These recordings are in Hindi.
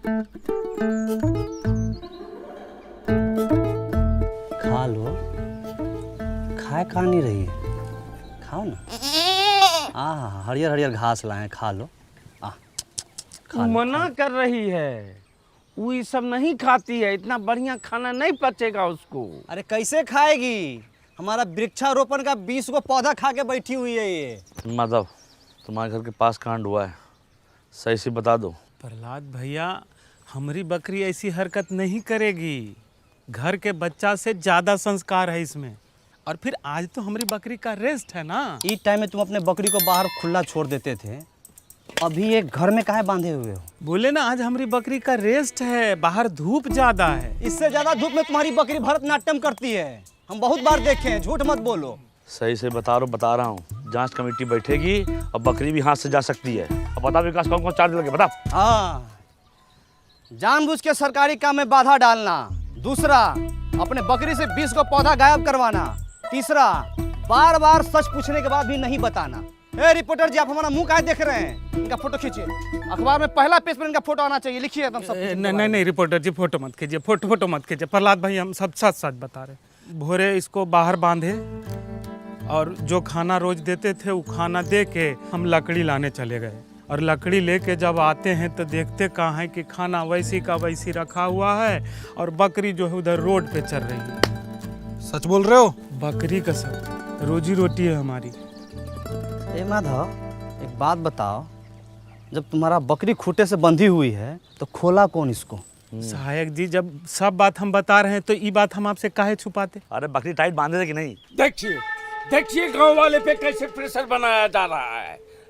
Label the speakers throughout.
Speaker 1: खा लो। खाए खा नहीं रही है, खाओ ना। हरियर हरियर घास लाए, खा लो।
Speaker 2: खा मना कर रही है, वो ये सब नहीं खाती है, इतना बढ़िया खाना नहीं पचेगा उसको।
Speaker 1: अरे कैसे खाएगी? हमारा वृक्षारोपण का 20 को पौधा खा के बैठी हुई है ये।
Speaker 3: माधव, तुम्हारे घर के पास कांड हुआ है, सही से बता दो।
Speaker 4: प्रहलाद भैया, हमारी बकरी ऐसी हरकत नहीं करेगी। घर के बच्चा से ज्यादा संस्कार है इसमें। और फिर आज तो हमारी बकरी का रेस्ट है ना।
Speaker 1: इस टाइम में तुम अपने बकरी को बाहर खुला छोड़ देते थे, अभी ये घर में काहे बांधे हुए हो?
Speaker 4: बोले ना आज हमारी बकरी का रेस्ट है, बाहर धूप ज्यादा है।
Speaker 1: इससे ज्यादा धूप में तुम्हारी बकरी भरतनाट्यम करती है, हम बहुत बार देखे हैं, झूठ मत बोलो।
Speaker 3: सही से बता रहा हूँ। जांच कमेटी बैठेगी और बकरी भी हाथ से जा सकती है। अब बता विकास, कौन कौन चार्ज लगे बता।
Speaker 1: हाँ, जानबूझ के सरकारी काम में बाधा डालना। दूसरा, अपने बकरी से 20 को पौधा गायब करवाना। तीसरा, बार बार सच पूछने के बाद भी नहीं बताना। ए रिपोर्टर जी, आप हमारा मुंह काहे देख रहे हैं? इनका फोटो खींचिए, अखबार में पहला पेज पर इनका फोटो आना चाहिए। लिखिए एकदम सब।
Speaker 4: नहीं रिपोर्टर जी, फोटो मत कीजिए, फोटो मत कीजिए। प्रहलाद भाई, हम सब सच सच बता रहे। भोरे इसको बाहर बांधे और जो खाना रोज देते थे वो खाना दे के हम लकड़ी लाने चले गए। और लकड़ी लेके जब आते हैं तो देखते कहाँ है कि खाना वैसी का वैसी रखा हुआ है और बकरी जो है उधर रोड पे चल रही है।
Speaker 5: सच बोल रहे हो?
Speaker 4: बकरी का सब रोजी रोटी है हमारी।
Speaker 1: ए माधव, एक बात बताओ, जब तुम्हारा बकरी खूंटे से बंधी हुई है तो खोला कौन इसको?
Speaker 4: सहायक जी, जब सब बात हम बता रहे हैं तो ये बात हम आपसे काहे छुपाते?
Speaker 3: अरे बकरी टाइट बांधे थे कि नहीं?
Speaker 2: देखिए गांव वाले पे कैसे प्रेशर बनाया जा रहा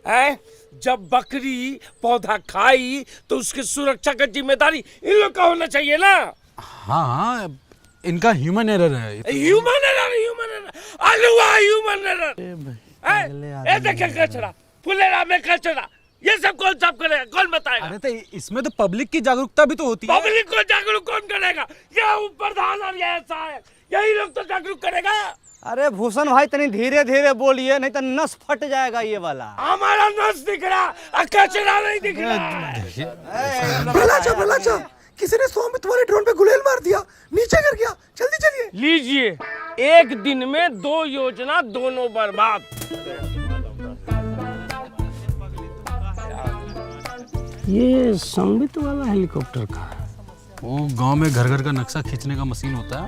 Speaker 2: है? जब बकरी पौधा खाई तो उसकी सुरक्षा का जिम्मेदारी इन लोग का होना चाहिए ना।
Speaker 5: हाँ, इनका ह्यूमन एरर है।
Speaker 2: Human error. देखिए कचरा, फुलेरा में कचरा, ये सब कौन साफ करेगा, कौन बताएगा?
Speaker 5: अरे तो इसमें तो पब्लिक की जागरूकता भी तो होती है।
Speaker 2: पब्लिक को जागरूक कौन करेगा? ये प्रधान और ये सहायक, यही लोग तो जागरूक करेगा।
Speaker 1: अरे भूषण भाई, तनी धीरे धीरे बोलिए, नहीं तो नस फट जाएगा ये वाला।
Speaker 2: हमारा नस दिख रहा, कचरा नहीं दिख रहा।
Speaker 6: प्रहलाद, किसी ने 100 में तुम्हारे ड्रोन पे गुलेल मार दिया, नीचे गिर गया, जल्दी चलिए।
Speaker 2: लीजिए, एक दिन में 2 योजना, दोनों बर्बाद। ये संबित वाला हेलीकॉप्टर का है।
Speaker 5: वो गांव में घर घर का नक्शा खींचने का मशीन होता है,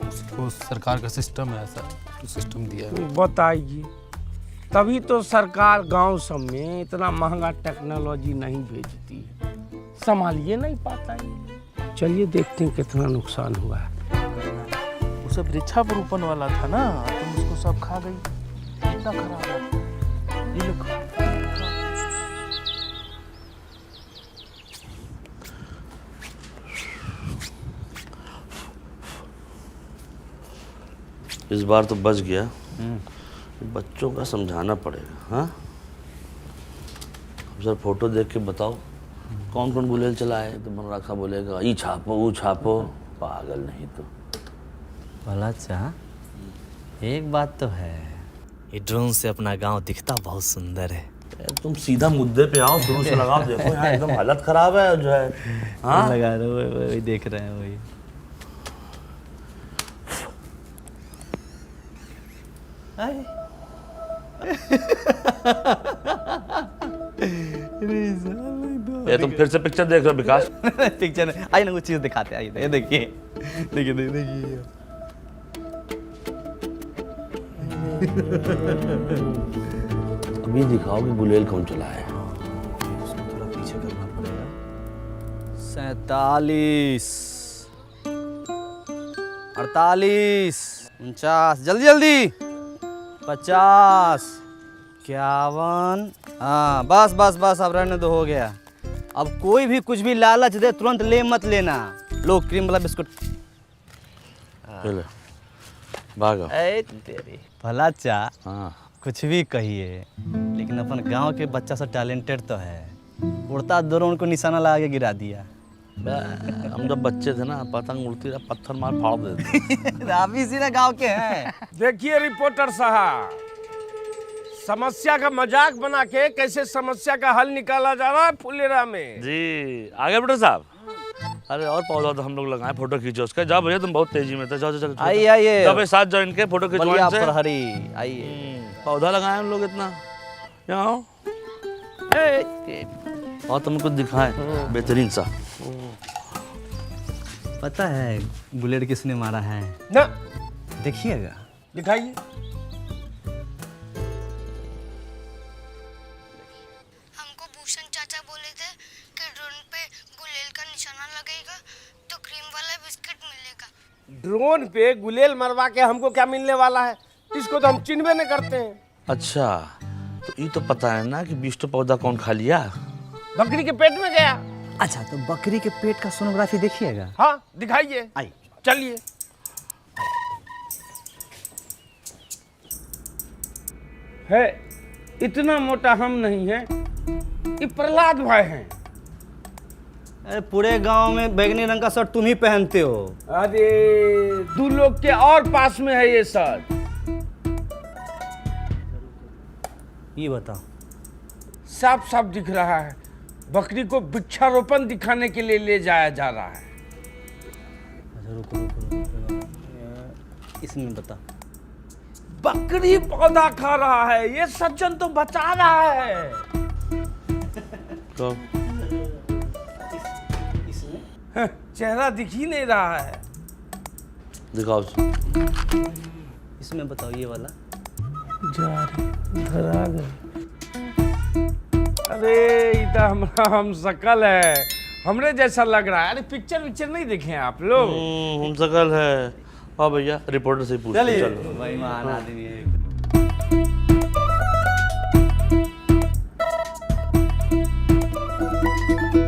Speaker 5: उसको सरकार का सिस्टम है, ऐसा तो सिस्टम दिया है।
Speaker 2: बताइए, तभी तो सरकार गांव सब में इतना महंगा टेक्नोलॉजी नहीं भेजती है, संभालिए नहीं पाता है। चलिए देखते हैं कितना नुकसान हुआ है।
Speaker 7: वो सब वृक्षारोपण वाला था ना, तुम उसको सब खा गई, कितना खराब है। ये लोग
Speaker 3: इस बार तो बच गया। बच्चों का समझाना पड़ेगा। हाँ, अब सर फोटो देख के बताओ कौन कौन गुलेल चलाए। तो मनराखा बोलेगा ई छापो वो छापो, पागल नहीं तो।
Speaker 1: भला चाह, एक बात तो है, ये ड्रोन से अपना गांव दिखता बहुत सुंदर है।
Speaker 3: तुम सीधा मुद्दे पे आओ, शुरू से लगाओ। देखो यहाँ एकदम हालत खराब है जो है। हाँ
Speaker 1: लगा रहे हो, वही देख रहे हैं वही।
Speaker 3: ये तुम फिर से पिक्चर देख रहे हो विकास?
Speaker 1: पिक्चर आइए ना, कुछ चीज दिखाते हैं। आइए देखिए, देखिए देखिए।
Speaker 3: अभी दिखाओ कि गुलेल कौन चलाया है।
Speaker 1: उसको थोड़ा पीछे करना पड़ेगा। 47, 48, 49, जल्दी जल्दी, 50, 51। हाँ बस बस बस, अब रहने दो, हो गया। अब कोई भी कुछ भी लालच दे तुरंत ले मत लेना। लो क्रीम वाला बिस्कुट।
Speaker 3: भागो।
Speaker 1: तेरी भला चा।
Speaker 3: हाँ,
Speaker 1: कुछ भी कहिए, लेकिन अपन गांव के बच्चा सब टैलेंटेड तो है। उड़ता ड्रोन को निशाना लगा के गिरा दिया।
Speaker 3: हम जब बच्चे थे ना, पतंग उड़ती रहा, पत्थर मार फाड़ देते।
Speaker 1: आप इसी ना गांव के हैं।
Speaker 2: देखिए रिपोर्टर साहब, समस्या का मजाक बना के कैसे समस्या का हल निकाला जा रहा है फुलेरा में।
Speaker 3: जी आगे बेटा साहब। अरे और पौधा तो हम लोग लगाए, फोटो खींचो उसका। जाओ भैया, तुम बहुत तेजी में थे, जाओ जाओ जाओ।
Speaker 1: आइए आइए,
Speaker 3: जाओ भाई, साथ जाओ इनके, फोटो
Speaker 1: बलिया
Speaker 3: खिंचवाओ इनसे।
Speaker 1: प्रहरी आइए।
Speaker 3: पौधा लगाए हम लोग इतना। यहाँ आओ और तुम कुछ दिखाए बेहतरीन सा।
Speaker 1: पता है बुलेट किसने मारा है?
Speaker 2: ना
Speaker 1: देखिएगा।
Speaker 2: दिखाइए।
Speaker 8: हमको भूषण चाचा बोले थे कि ड्रोन पे गुलेल का निशाना लगेगा तो क्रीम वाला बिस्किट मिलेगा।
Speaker 2: ड्रोन पे गुलेल मरवा के हमको क्या मिलने वाला है? इसको तो हम चिन्हबे नहीं करते हैं।
Speaker 3: अच्छा, तो ये तो पता है ना कि 20 पौधा कौन खा लिया?
Speaker 2: बकरी के पेट में गया।
Speaker 1: अच्छा, तो बकरी के पेट का सोनोग्राफी देखिएगा।
Speaker 2: हाँ दिखाइए।
Speaker 1: आइए।
Speaker 2: चलिए। है इतना मोटा हम नहीं है, ये प्रहलाद भाई हैं।
Speaker 1: अरे पूरे गांव में बैगनी रंग का शर्ट तुम ही पहनते हो।
Speaker 2: अरे 2 लोग के और पास में है ये शर्ट।
Speaker 1: ये बताओ।
Speaker 2: साफ साफ दिख रहा है, बकरी को वृक्षारोपण दिखाने के लिए ले जाया जा रहा है।
Speaker 1: अच्छा रुको रुको रुको, इसमें बता।
Speaker 2: बकरी पौधा खा रहा है, ये सज्जन तो बचा रहा है।
Speaker 3: तो
Speaker 2: हाँ, चेहरा दिख ही नहीं रहा है।
Speaker 3: दिखाओ।
Speaker 1: इसमें बताओ, ये वाला।
Speaker 2: जा रही धरा गई। अरे इधर हमारा हम शकल है, हमरे जैसा लग रहा है। अरे पिक्चर नहीं देखे हैं आप लोग?
Speaker 3: हम सकल है। हाँ भैया, रिपोर्टर से पूछ
Speaker 1: चलिए,
Speaker 3: चलो।
Speaker 1: भाई महान आदमी है।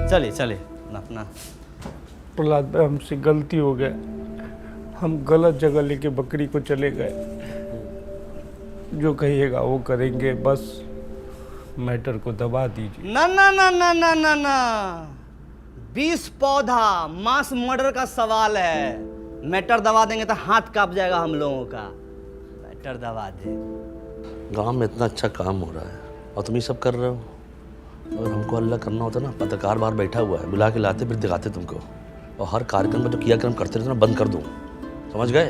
Speaker 1: चलिए चलिए अपना।
Speaker 2: प्रहलाद भाई, हमसे गलती हो गया, हम गलत जगह लेके बकरी को चले गए। जो कहिएगा वो करेंगे, बस मैटर को दबा दीजिए।
Speaker 1: ना ना ना ना ना ना ना, 20 पौधा मास मर्डर का सवाल है। मैटर दबा देंगे तो हाथ कांप जाएगा हम लोगों का। मैटर दबा दे।
Speaker 3: गांव में इतना अच्छा काम हो रहा है और तुम ये सब कर रहे हो। और हमको अल्लाह करना होता ना, पत्रकार बाहर बैठा हुआ है, बुला के लाते फिर दिखाते तुमको। और हर कार्यक्रम में जो क्रियाक्रम करते रहते ना, बंद कर दूँ। समझ गए?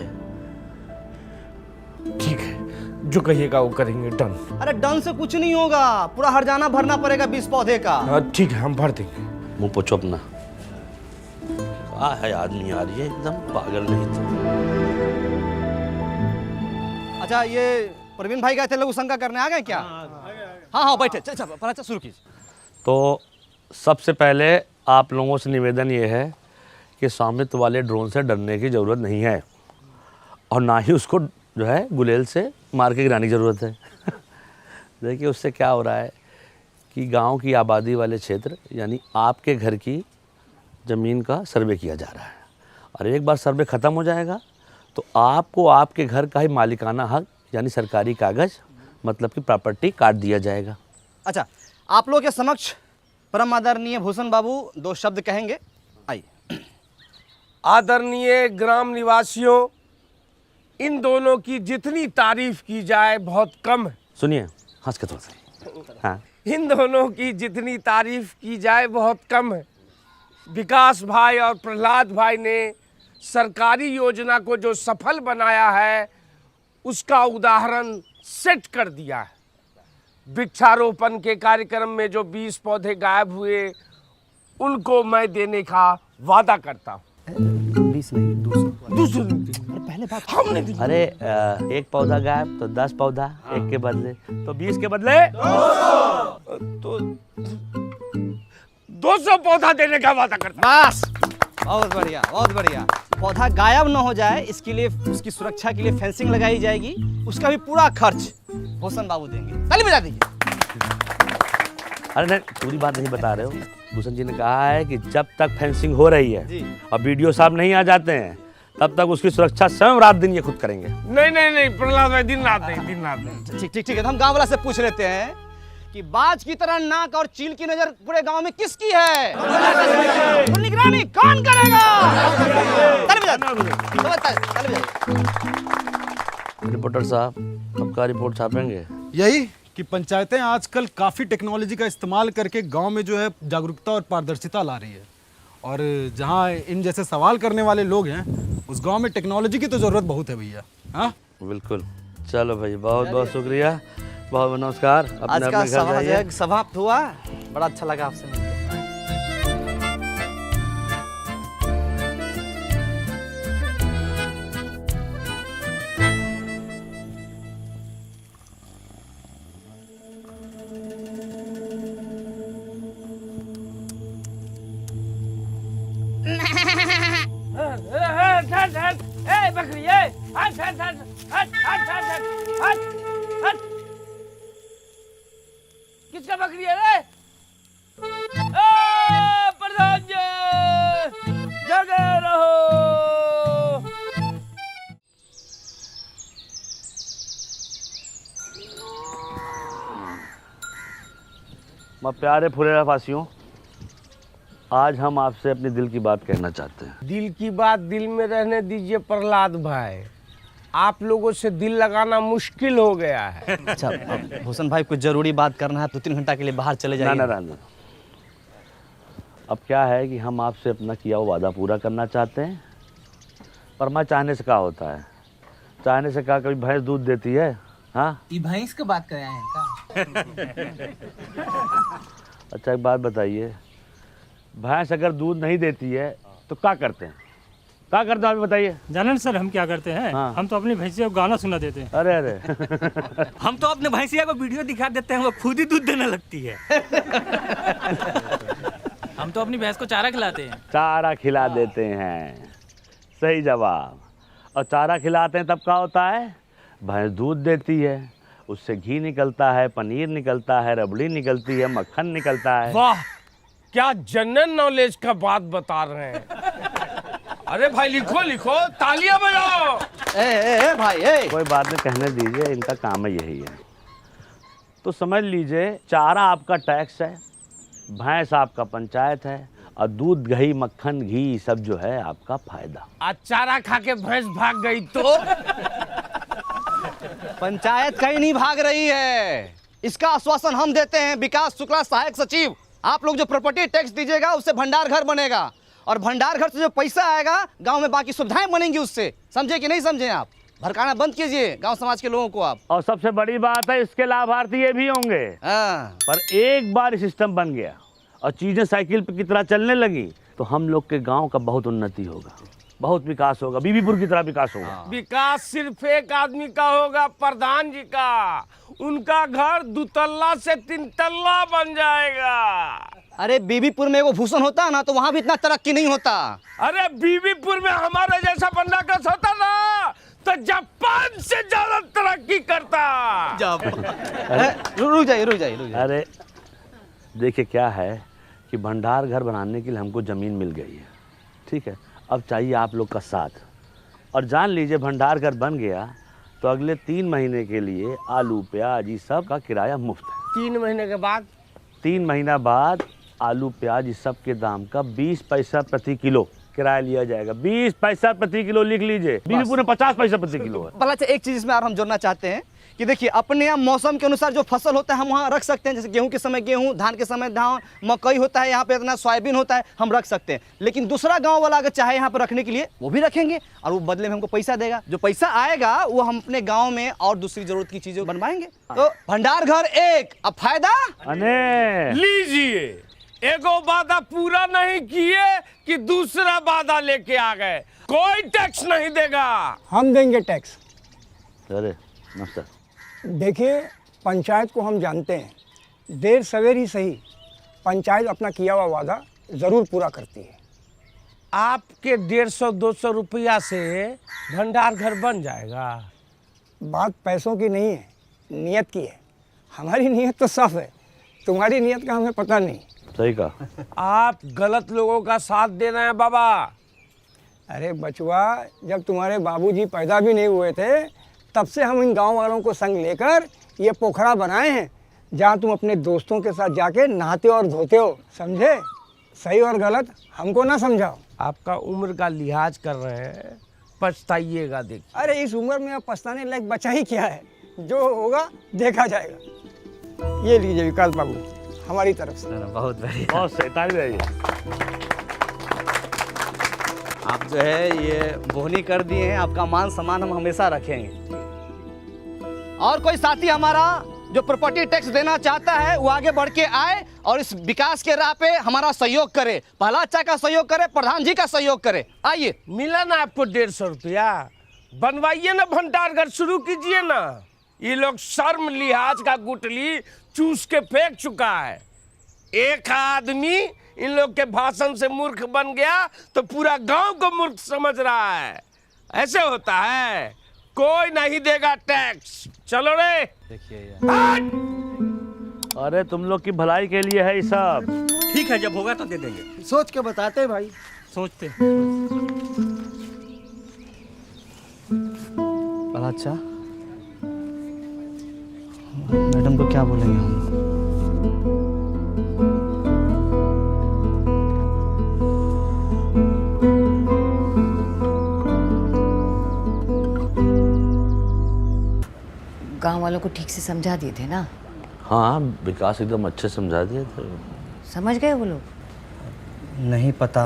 Speaker 2: ठीक है, जो कहिएगा वो करेंगे। डन।
Speaker 1: अरे डन से कुछ नहीं होगा, पूरा हरजाना भरना पड़ेगा 20 पौधे का।
Speaker 2: हाँ ठीक है, हम भर देंगे।
Speaker 3: मुंह पोछो अपना। क्या है आदमी यार, ये एकदम पागल नहीं तो।
Speaker 1: अच्छा, ये प्रवीण भाई गए थे लघु शंका करने, आ गए क्या? हाँ हाँ बैठे। चल चल पराचा शुरू कीजिए।
Speaker 3: तो सबसे पहले आप लोगों से निवेदन ये है कि स्वामित्व वाले ड्रोन से डरने की ज़रूरत नहीं है, और ना ही उसको जो है गुलेल से मार के गिराने की ज़रूरत है। देखिए उससे क्या हो रहा है कि गांव की आबादी वाले क्षेत्र यानी आपके घर की ज़मीन का सर्वे किया जा रहा है, और एक बार सर्वे ख़त्म हो जाएगा तो आपको आपके घर का ही मालिकाना हक यानी सरकारी कागज़ मतलब कि प्रॉपर्टी काट दिया जाएगा।
Speaker 1: अच्छा, आप लोग के समक्ष परम आदरणीय भूषण बाबू 2 शब्द कहेंगे। आइए।
Speaker 2: आदरणीय ग्राम निवासियों, इन दोनों की जितनी तारीफ की जाए बहुत कम है।
Speaker 3: सुनिए, हंस के थोड़ा सा। हाँ,
Speaker 2: इन दोनों की जितनी तारीफ की जाए बहुत कम है। विकास भाई और प्रहलाद भाई ने सरकारी योजना को जो सफल बनाया है, उसका उदाहरण सेट कर दिया है। वृक्षारोपण के कार्यक्रम में जो 20 पौधे गायब हुए, उनको मैं देने का वादा करता हूँ।
Speaker 1: 20 नहीं, 200।
Speaker 2: पहले बात हमने दी।
Speaker 3: अरे एक पौधा गायब तो 10 पौधा एक के बदले, तो 20 के बदले
Speaker 2: तो 200 पौधा देने का वादा करता हूँ।
Speaker 1: बस, बहुत बढ़िया बहुत बढ़िया। पौधा गायब न हो जाए इसके लिए, उसकी सुरक्षा के लिए फेंसिंग लगाई जाएगी, उसका भी पूरा खर्च भूषण बाबू देंगे। ताली बजा दीजिए।
Speaker 3: अरे नहीं, पूरी बात नहीं बता रहे हो। भूषण जी ने कहा है कि जब तक फेंसिंग हो रही है और वीडियो साहब नहीं आ जाते हैं, तब तक उसकी सुरक्षा स्वयं रात दिन ये खुद करेंगे।
Speaker 2: नहीं प्रहलाद भाई, दिन रात नहीं।
Speaker 1: ठीक ठीक ठीक है, तो हम गांव वाला से पूछ लेते हैं कि बाज की तरह नाक और चील की नजर पूरे गांव में किसकी है? तो निगरानी कौन करेगा? ताली बजा। ताली बजा।
Speaker 3: रिपोर्टर साहब, कब का रिपोर्ट छापेंगे?
Speaker 5: यही कि पंचायतें आजकल काफ़ी टेक्नोलॉजी का इस्तेमाल करके गांव में जो है जागरूकता और पारदर्शिता ला रही है, और जहाँ इन जैसे सवाल करने वाले लोग हैं उस गांव में टेक्नोलॉजी की तो ज़रूरत बहुत है भैया। हाँ
Speaker 3: बिल्कुल। चलो भाई, बहुत बहुत शुक्रिया, बहुत बहुत नमस्कार।
Speaker 1: आज
Speaker 3: अपने
Speaker 1: का
Speaker 3: अपने घर जाइए।
Speaker 1: सभा समाप्त हुआ। बड़ा अच्छा लगा आपसे मिलकर।
Speaker 2: बकरी हट हट हट हट हट हट हट हट। किसका बकरी है रे? प्रधान जी जगे रहो।
Speaker 3: मैं प्यारे फुरेरा वासियों, आज हम आपसे अपने दिल की बात कहना चाहते हैं।
Speaker 2: दिल की बात दिल में रहने दीजिए प्रहलाद भाई, आप लोगों से दिल लगाना मुश्किल हो गया है।
Speaker 1: अच्छा अब भूषण भाई, कुछ जरूरी बात करना है तो 3 घंटा के लिए बाहर चले
Speaker 3: ना
Speaker 1: जाइए।
Speaker 3: ना ना ना। अब क्या है कि हम आपसे अपना किया हुआ वादा पूरा करना चाहते हैं, पर मैं चाहने से क्या होता है? चाहने से क्या कभी भैंस दूध देती है? हाँ,
Speaker 9: ये भैंस की बात कर रहे हैं का?
Speaker 3: अच्छा एक बात बताइए, भैंस अगर दूध नहीं देती है तो क्या करते हैं? क्या करते हैं आप बताइए।
Speaker 4: जाने सर हम क्या करते हैं?
Speaker 3: हाँ।
Speaker 4: हम तो अपनी भैंसिया को गाना सुना देते हैं।
Speaker 3: अरे अरे
Speaker 9: हम तो अपने भैंसिया को वीडियो दिखा देते हैं, वो खुद ही दूध देने लगती है। हम तो अपनी भैंस को चारा खिलाते हैं।
Speaker 3: चारा खिला देते हैं, सही जवाब। और चारा खिलाते हैं तब क्या होता है? भैंस दूध देती है, उससे घी निकलता है, पनीर निकलता है, रबड़ी निकलती है, मक्खन निकलता है।
Speaker 2: वाह, क्या जनरल नॉलेज का बात बता रहे हैं। अरे भाई लिखो लिखो, तालियां बजाओ।
Speaker 1: ए भाई ए।
Speaker 3: कोई बात नहीं, कहने दीजिए, इनका काम है यही है। तो समझ लीजिए, चारा आपका टैक्स है, भैंस आपका पंचायत है, और दूध दही मक्खन घी सब जो है आपका फायदा।
Speaker 2: आज चारा खा के भैंस भाग गई तो?
Speaker 1: पंचायत कहीं नहीं भाग रही है, इसका आश्वासन हम देते हैं। विकास शुक्ला सहायक सचिव, आप लोग जो प्रॉपर्टी टैक्स दीजिएगा उससे भंडार घर बनेगा, और भंडार घर से जो पैसा आएगा गांव में बाकी सुविधाएं बनेंगी उससे। समझे कि नहीं समझे? आप भड़काना बंद कीजिए गांव समाज के लोगों को आप।
Speaker 3: और सबसे बड़ी बात है, इसके लाभार्थी ये भी होंगे।
Speaker 1: हाँ।
Speaker 3: पर एक बार सिस्टम बन गया और चीजें साइकिल की तरह चलने लगी तो हम लोग के गांव का बहुत उन्नति होगा, बहुत विकास होगा, बीबीपुर की तरह विकास होगा।
Speaker 2: विकास सिर्फ एक आदमी का होगा, प्रधान जी का। उनका घर 2 तल्ला से 3 तल्ला बन जाएगा।
Speaker 1: अरे बीबीपुर में वो भूषण होता ना तो वहां भी इतना तरक्की नहीं होता।
Speaker 2: अरे बीबीपुर में हमारे जैसा बंदा कस होता ना तो जापान से ज्यादा तरक्की करता।
Speaker 1: रुक जाइए।
Speaker 3: अरे देखिए क्या है कि भंडार घर बनाने के लिए हमको ज़मीन मिल गई है, ठीक है। अब चाहिए आप लोग का साथ, और जान लीजिए भंडार घर बन गया तो अगले 3 महीने के लिए आलू प्याज ये सब का किराया मुफ्त है।
Speaker 2: 3 महीने के बाद?
Speaker 3: 3 महीना बाद आलू प्याज इस सब के दाम का 20 पैसा प्रति किलो किराया लिया जाएगा। 20 पैसा प्रति किलो लिख लीजिए। बीबीपुर में 50 पैसा प्रति किलो है।
Speaker 1: भला एक चीज इसमें और हम जोड़ना चाहते हैं कि देखिए, अपने यहाँ मौसम के अनुसार जो फसल होता है हम वहाँ रख सकते हैं। जैसे गेहूं के समय गेहूं, धान के समय धान, मकई होता है यहाँ पे, इतना सोयाबीन होता है, हम रख सकते हैं। लेकिन दूसरा गांव वाला अगर चाहे यहाँ पर रखने के लिए वो भी रखेंगे, और वो बदले में हमको पैसा देगा। जो पैसा आएगा वो हम अपने गाँव में और दूसरी जरूरत की चीजें बनवाएंगे। तो भंडार घर एक, अब फायदा
Speaker 3: अने
Speaker 2: लीजिए। एगो वादा पूरा नहीं किए कि दूसरा वादा लेके आ गए। कोई टैक्स नहीं देगा।
Speaker 6: हम देंगे टैक्स।
Speaker 3: अरे नमस्कार।
Speaker 6: देखिए, पंचायत को हम जानते हैं, देर सवेर ही सही पंचायत अपना किया हुआ वादा ज़रूर पूरा करती है।
Speaker 2: आपके 150-200 रुपया से भंडार घर बन जाएगा।
Speaker 6: बात पैसों की नहीं है, नियत की है। हमारी नियत तो साफ है, तुम्हारी नियत का हमें पता नहीं।
Speaker 3: सही कहा।
Speaker 2: आप गलत लोगों का साथ दे रहे हैं बाबा।
Speaker 6: अरे बचवा, जब तुम्हारे बाबूजी पैदा भी नहीं हुए थे तब से हम इन गांव वालों को संग लेकर ये पोखरा बनाए हैं, जहां तुम अपने दोस्तों के साथ जाके नहाते और धोते हो। समझे? सही और गलत हमको ना समझाओ।
Speaker 2: आपका उम्र का लिहाज कर रहे हैं, पछताइएगा। देखिए,
Speaker 6: अरे इस उम्र में अब पछताने लायक बचा ही क्या है? जो होगा देखा जाएगा। ये लीजिए विकास बाबू, हमारी तरफ से।
Speaker 1: बहुत बढ़िया।
Speaker 3: बहुत सही, ताली बजाइए।
Speaker 1: आप जो है ये बोहनी कर दिए हैं, आपका मान सम्मान हम हमेशा रखेंगे। और कोई साथी हमारा जो प्रॉपर्टी टैक्स देना चाहता है वो आगे बढ़ के आए और इस विकास के राह पे हमारा सहयोग करे, प्रहलाद चा का सहयोग करे, प्रधान जी का सहयोग करे। आइए।
Speaker 2: मिला ना आपको 150 रुपया, बनवाइए ना भंडारघर, शुरू कीजिए ना। ये लोग शर्म लिहाज का गुटली चूस के फेंक चुका है। एक आदमी इन लोग के भाषण से मूर्ख बन गया तो पूरा गांव को मूर्ख समझ रहा है। ऐसे होता है, कोई नहीं देगा टैक्स। चलो रे।
Speaker 1: देखिए
Speaker 3: अरे तुम लोग की भलाई के लिए है ये सब।
Speaker 9: ठीक है, जब होगा तो दे देंगे।
Speaker 6: सोच के बताते हैं भाई।
Speaker 4: सोचते
Speaker 1: प्रहलाद चा, मैडम को क्या बोलेंगे हम?
Speaker 10: गांव वालों को ठीक से समझा दिए थे ना?
Speaker 3: हाँ, विकास एकदम अच्छे समझा दिए थे।
Speaker 10: समझ गए वो लोग?
Speaker 1: नहीं पता।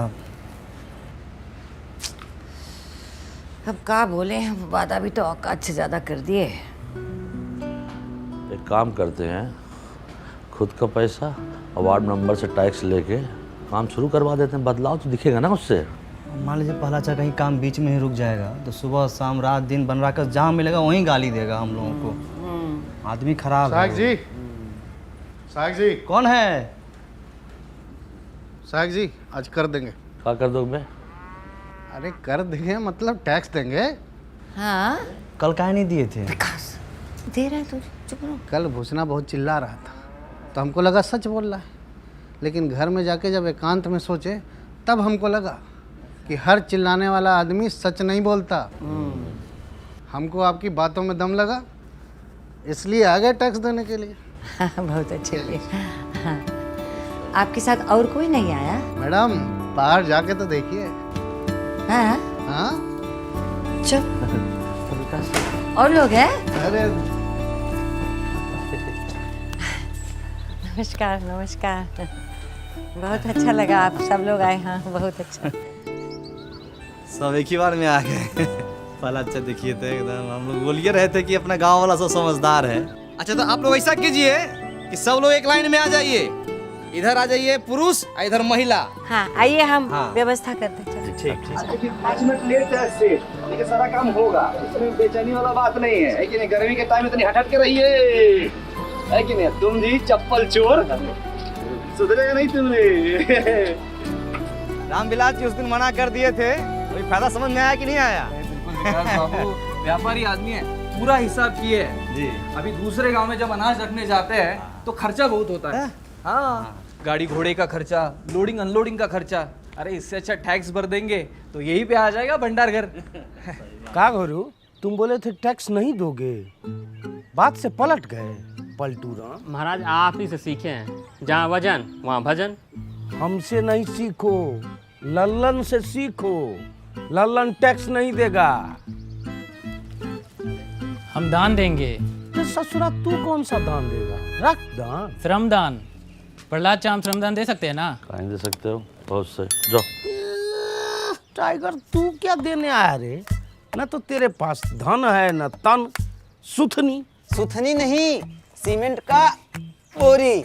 Speaker 10: अब क्या बोले, हम वादा भी तो औकात से ज्यादा कर दिए।
Speaker 3: एक काम करते हैं, खुद का पैसा और वार्ड मेंबर से टैक्स लेके काम शुरू करवा देते हैं। बदलाव तो दिखेगा ना उससे।
Speaker 1: मान लीजिए प्रहलाद चा कहीं काम बीच में ही रुक जाएगा तो सुबह शाम रात दिन बनवा कर जहाँ मिलेगा वहीं गाली देगा हम लोगों को। आदमी खराब है।
Speaker 11: साहब जी
Speaker 1: कौन है?
Speaker 11: साहब जी आज कर देंगे।
Speaker 3: क्या कर दो मैं?
Speaker 11: अरे कर देंगे मतलब टैक्स देंगे।
Speaker 10: हाँ,
Speaker 1: कल काहे नहीं दिए थे?
Speaker 10: विकास दे रहा है तो चुप रहो।
Speaker 11: कल भूसना बहुत चिल्ला रहा था तो हमको लगा सच बोल रहा है, लेकिन घर में जाके जब एकांत में सोचे तब हमको लगा कि हर चिल्लाने वाला आदमी सच नहीं बोलता। हमको आपकी बातों में दम लगा, इसलिए आ गए टैक्स देने के लिए।
Speaker 10: बहुत अच्छे हुए। हाँ। आपके साथ और कोई नहीं आया?
Speaker 11: मैडम बाहर जाके तो देखिए।
Speaker 10: हाँ
Speaker 11: हाँ
Speaker 10: चुप। और लोग हैं?
Speaker 11: अरे
Speaker 10: नमस्कार नमस्कार। बहुत अच्छा लगा आप सब लोग आए। हाँ बहुत अच्छा।
Speaker 1: सब एक ही बार में आ गए। पहला अच्छा देखिए तो एकदम हम लोग बोलिए रहे थे कि अपना गांव वाला सब समझदार है। अच्छा तो आप लोग ऐसा कीजिए कि सब लोग एक लाइन में आ जाइए। इधर आ जाइए पुरुष, इधर महिला।
Speaker 10: हाँ आइए, हम
Speaker 1: हाँ।
Speaker 10: व्यवस्था करते हैं।
Speaker 1: ठीक। 5 मिनट लेट है सेठ, लेकिन सारा काम होगा। इसमें बेचैनी वाला बात नहीं है कि नहीं? गर्मी के टाइम में इतनी हट के रहिए, है कि नहीं? तुम जी चप्पल चोर, सुधरेगा नहीं तुमने। रामविलास जी उस दिन मना कर दिए थे, कोई फायदा समझ में आया कि नहीं आया?
Speaker 9: बाबू व्यापारी आदमी है, पूरा हिसाब किए है
Speaker 1: जी।
Speaker 9: अभी दूसरे गांव में जब अनाज रखने जाते हैं तो खर्चा बहुत होता है। हाँ, गाड़ी घोड़े का खर्चा, लोडिंग अनलोडिंग का खर्चा। अरे इससे अच्छा टैक्स भर देंगे तो यही पे आ जाएगा भंडार घर।
Speaker 2: का घोरू, तुम बोले थे टैक्स नहीं दोगे, बात से पलट गए। पलटू राम
Speaker 12: महाराज आप ही से सीखे हैं, जहाँ वजन वहाँ भजन।
Speaker 2: हमसे नहीं सीखो, लल्लन से सीखो। लल्लन टैक्स नहीं देगा।
Speaker 12: हम दान देंगे।
Speaker 2: तो ससुरा तू कौन सा दान देगा? रख दान।
Speaker 12: श्रमदान। प्रहलाद चा हम श्रमदान दे सकते हैं ना?
Speaker 3: कहीं दे सकते हो, बहुत सही। जो
Speaker 2: टाइगर तू क्या देने आया रे? न तो तेरे पास धन है न तन। सुथनी
Speaker 13: सुथनी नहीं, सीमेंट का बोरी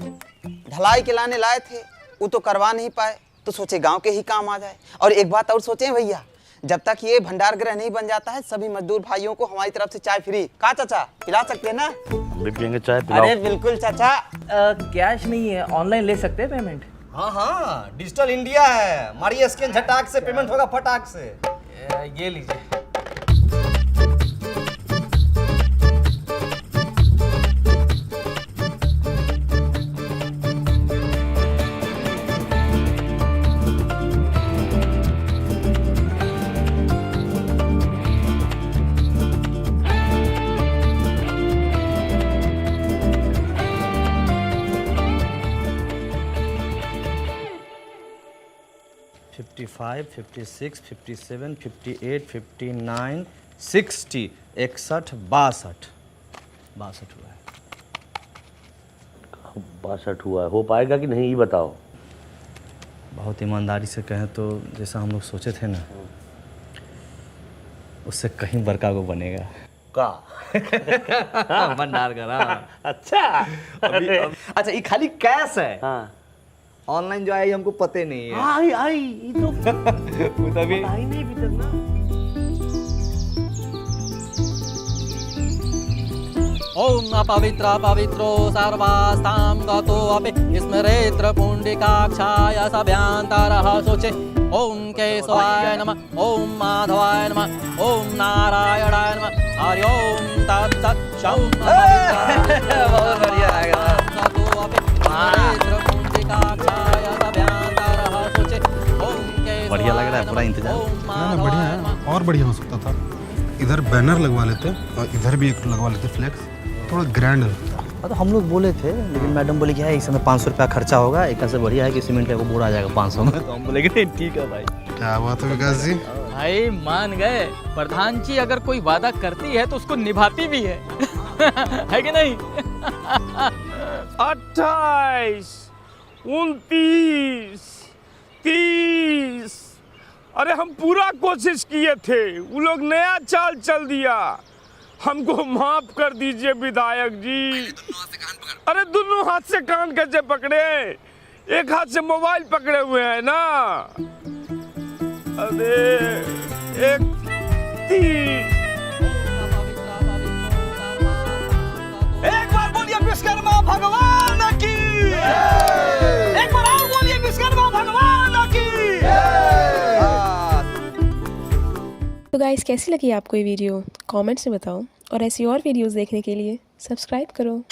Speaker 13: ढलाई के लाने लाए थे, वो तो करवा नहीं पाए तो सोचे गांव के ही काम आ जाए। और एक बात और सोचे भैया, जब तक ये भंडार गृह नहीं बन जाता है सभी मजदूर भाइयों को हमारी तरफ से चाय फ्री। का चाचा पिला सकते हैं ना?
Speaker 3: हम भी पियेंगे चाय, पिलाओ।
Speaker 13: अरे बिल्कुल चाचा।
Speaker 9: कैश नहीं है, ऑनलाइन ले सकते हैं पेमेंट।
Speaker 1: हाँ हाँ, डिजिटल इंडिया है। मारिए स्कैन, झटाक से पेमेंट होगा फटाक से।
Speaker 9: ये लीजिए।
Speaker 1: $55, $56, $57, $58, $59, $60, 61, 62 हुआ है।
Speaker 3: 62 हुआ है, हो पाएगा कि नहीं ये बताओ।
Speaker 1: बहुत ईमानदारी से कहें तो जैसा हम लोग सोचे थे ना
Speaker 9: उससे कहीं बड़का को बनेगा
Speaker 3: का
Speaker 9: भंडार करा।
Speaker 3: अच्छा
Speaker 9: अच्छा ये खाली कैश है,
Speaker 3: हाँ
Speaker 9: ऑनलाइन जो है ये हमको पता ही नहीं है।
Speaker 3: आई आई ये तो
Speaker 9: वो तभी
Speaker 3: आई नहीं भी तक ना।
Speaker 9: ओम अपवित्र पवित्रो सर्वास्तां गतो अपि स्मरेत्र पुण्डिकाक्षाय सभ्यांतरः शोचे। ओम केशवाय नमः, ओम माधवाय नमः, ओम नारायणाय नमः, हरि ओम तत्सत् शं। बहुत बढ़िया आएगा। गतो अपि स्मरेत्र पुण्डिकाक्षाय सभ्यांतरः शोचे। ओम केशवाय
Speaker 13: बढ़िया लग रहा है पूरा इंतजाम।
Speaker 5: ना बढ़िया है, और बढ़िया हो सकता था। इधर बैनर लगवा लेते और इधर भी एक लगवा लेते फ्लेक्स, थोड़ा ग्रैंड लगता।
Speaker 9: तो हम लोग बोले थे, लेकिन मैडम बोले कि है इस समय 500 रुपया खर्चा होगा, एक से बढ़िया है कि सीमेंट का बोरा आ जाएगा 500 में। तो हम बोले कि नहीं ठीक है भाई।
Speaker 5: क्या बात है विकास जी,
Speaker 9: भाई मान गए, प्रधान जी अगर कोई वादा करती है तो उसको निभाती भी है है कि नहीं?
Speaker 2: 28, 29, 30। अरे हम पूरा कोशिश किए थे, वो लोग नया चाल चल दिया। हमको माफ कर दीजिए विधायक जी। अरे दोनों हाथ से कान कैसे पकड़े? एक हाथ से मोबाइल पकड़े हुए हैं ना। अरे एक 30।
Speaker 1: एक बार बोलिए विश्वकर्मा भगवान की, एक बार और बोलिए विश्वकर्मा भगवान की।
Speaker 14: तो गाइस कैसी लगी आपको ये वीडियो कमेंट्स में बताओ, और ऐसी और वीडियोस देखने के लिए सब्सक्राइब करो।